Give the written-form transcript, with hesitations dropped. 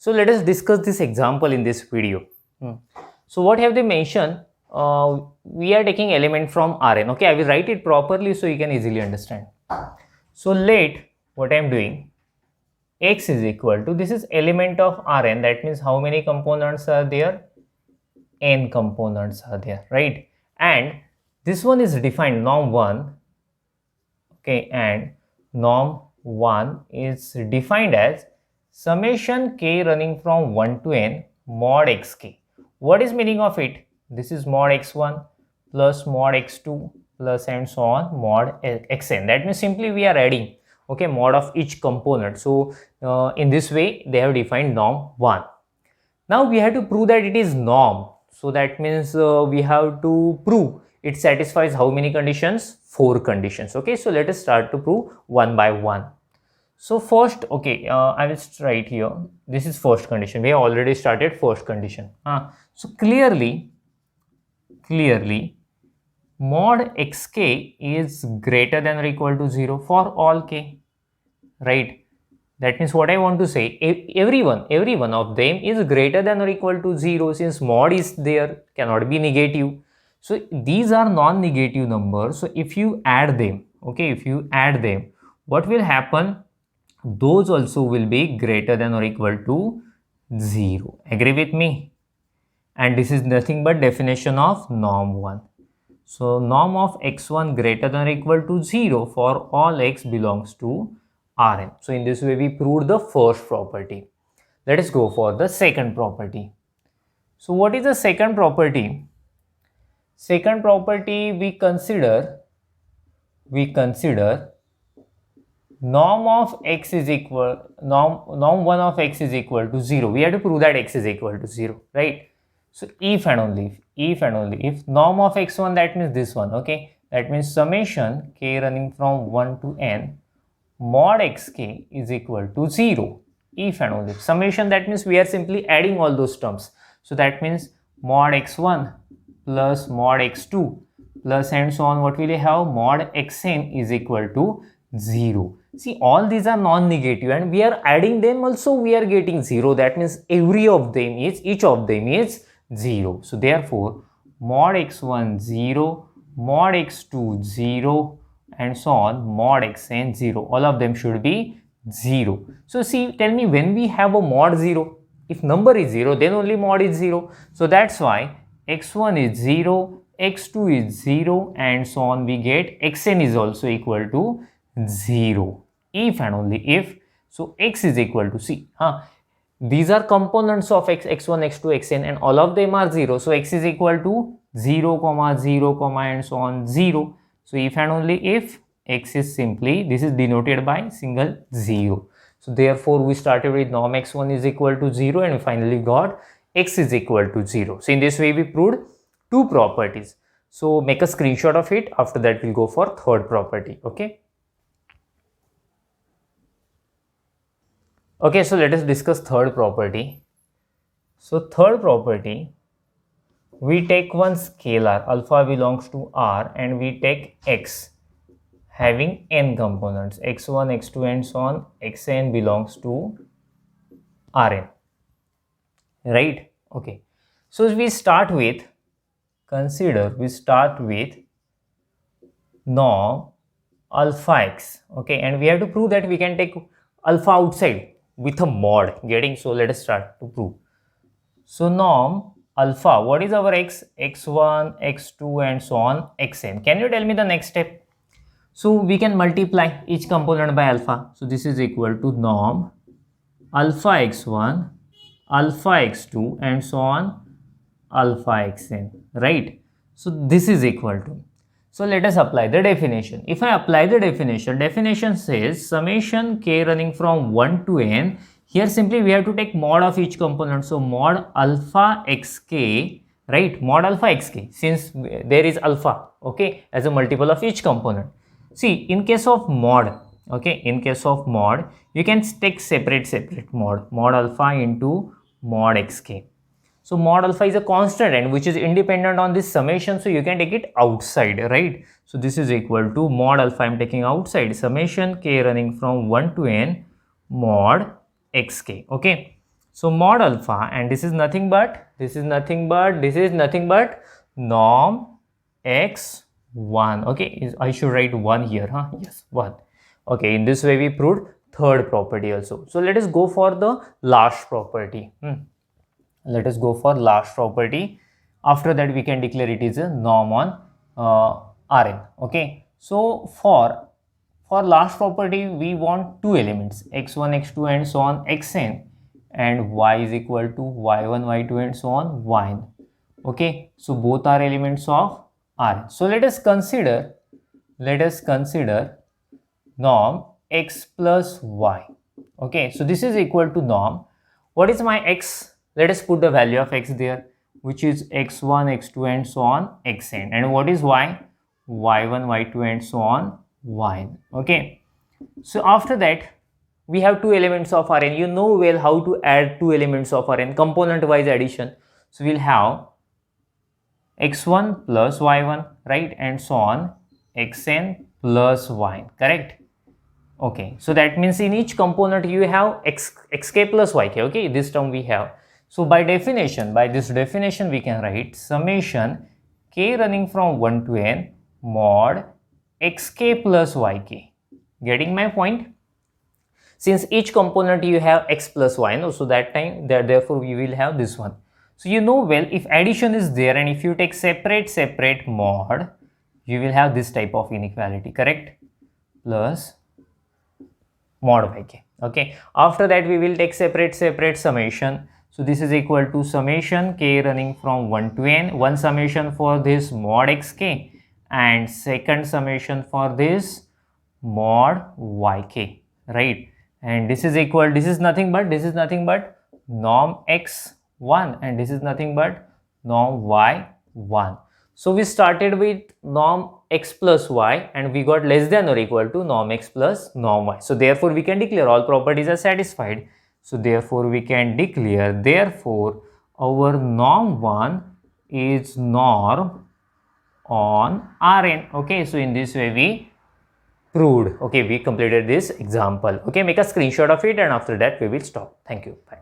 So let us discuss this example in this video. So what have they mentioned? We are taking element from Rn. Okay, I will write it properly so you can easily understand. So let what I am doing, x is equal to, this is element of Rn, that means how many components are there? N components are there, right? And this one is defined norm1, okay, and norm1 is defined as summation k running from 1 to n mod xk. What is meaning of it? This is mod x1 plus mod x2 plus and so on mod xn. That means simply we are adding, okay, mod of each component. So in this way they have defined norm1. Now we have to prove that it is norm. So that means we have to prove it satisfies how many conditions? 4 conditions. Okay, so let us start to prove one by one. So first, okay, I will write here. This is first condition. We have already started first condition. So clearly, mod xk is greater than or equal to 0 for all k, right? That means what I want to say, every one of them is greater than or equal to 0, since mod is there, cannot be negative. So these are non-negative numbers. So if you add them, okay, if you add them, what will happen? Those also will be greater than or equal to 0. Agree with me? And this is nothing but definition of norm 1. So norm of x1 greater than or equal to 0 for all x belongs to Rn. So in this way we proved the first property. Let us go for the second property. So what is the second property? Second property, we consider norm of x is equal, norm 1 of x is equal to 0. We have to prove that x is equal to 0, right? So if and only if norm of x1, that means this one, okay, that means summation k running from 1 to n mod xk is equal to 0. If and only summation, that means we are simply adding all those terms. So that means mod x1 plus mod x2 plus and so on, what will you have? Mod xn is equal to 0. See, all these are non-negative and we are adding them also, we are getting 0. That means each of them is 0. So therefore mod x1 0, mod x2 0 and so on, mod xn 0. All of them should be 0. So see, tell me, when we have a mod 0, if number is 0, then only mod is 0. So that's why x1 is 0, x2 is 0 and so on, we get xn is also equal to 0. If and only if, so x is equal to, see, these are components of x1, x2, xn and all of them are 0. So x is equal to 0, 0, and so on 0. So if and only if x is simply, this is denoted by single 0. So therefore we started with norm x1 is equal to 0 and we finally got x is equal to 0. So in this way we proved two properties. So make a screenshot of it. After that we'll go for third property. Okay, so let us discuss third property. So third property, we take one scalar, alpha belongs to R, and we take x having n components, x1, x2 and so on, xn belongs to Rn, right? Okay, so we start with norm alpha x, okay, and we have to prove that we can take alpha outside with a mod, getting? So let us start to prove. So norm alpha, what is our x? x1, x2 and so on, xn. Can you tell me the next step? So we can multiply each component by alpha. So this is equal to norm alpha x1, alpha x2 and so on, alpha xn, right? So this is equal to, so let us apply the definition. If I apply the definition says summation k running from 1 to n. Here simply we have to take mod of each component. So mod alpha xk, right? Mod alpha xk, since there is alpha, okay, as a multiple of each component. See, in case of mod, okay, in case of mod, you can take separate mod alpha into mod xk. So mod alpha is a constant and which is independent on this summation, so you can take it outside, right? So this is equal to mod alpha, I am taking outside, summation k running from 1 to n mod xk, okay. So mod alpha, and this is nothing but norm x1. Okay, I should write 1 here, huh? Yes, 1. Okay, in this way we proved third property also. So let us go for the last property. Let us go for last property. After that we can declare it is a norm on Rn. Okay, so for last property we want two elements, x1, x2 and so on xn, and y is equal to y1, y2 and so on yn. Okay, so both are elements of Rn. So let us consider norm x plus y. Okay, so this is equal to norm. What is my x? Let us put the value of x there, which is x1, x2 and so on xn. And what is y? y1, y2 and so on yn. Okay, so after that we have two elements of Rn. You know well how to add two elements of Rn, component wise addition. So we'll have x1 plus y1, right, and so on xn plus y, correct? Okay, so that means in each component you have xk plus yk. Okay, this term we have. So by this definition we can write summation k running from 1 to n mod xk plus yk. Getting my point? Since each component you have x plus y, no, so that time therefore we will have this one. So you know well, if addition is there and if you take separate mod, you will have this type of inequality, correct? Plus mod yk. Okay, after that we will take separate summation. So this is equal to summation k running from 1 to n, one summation for this mod xk and second summation for this mod yk, right? And this is nothing but norm x1 and this is nothing but norm y1. So we started with norm x plus y and we got less than or equal to norm x plus norm y. So therefore we can declare all properties are satisfied. So therefore we can declare, therefore our norm 1 is norm on Rn. Okay, so in this way we proved. Okay, we completed this example. Okay, make a screenshot of it and after that we will stop. Thank you. Bye.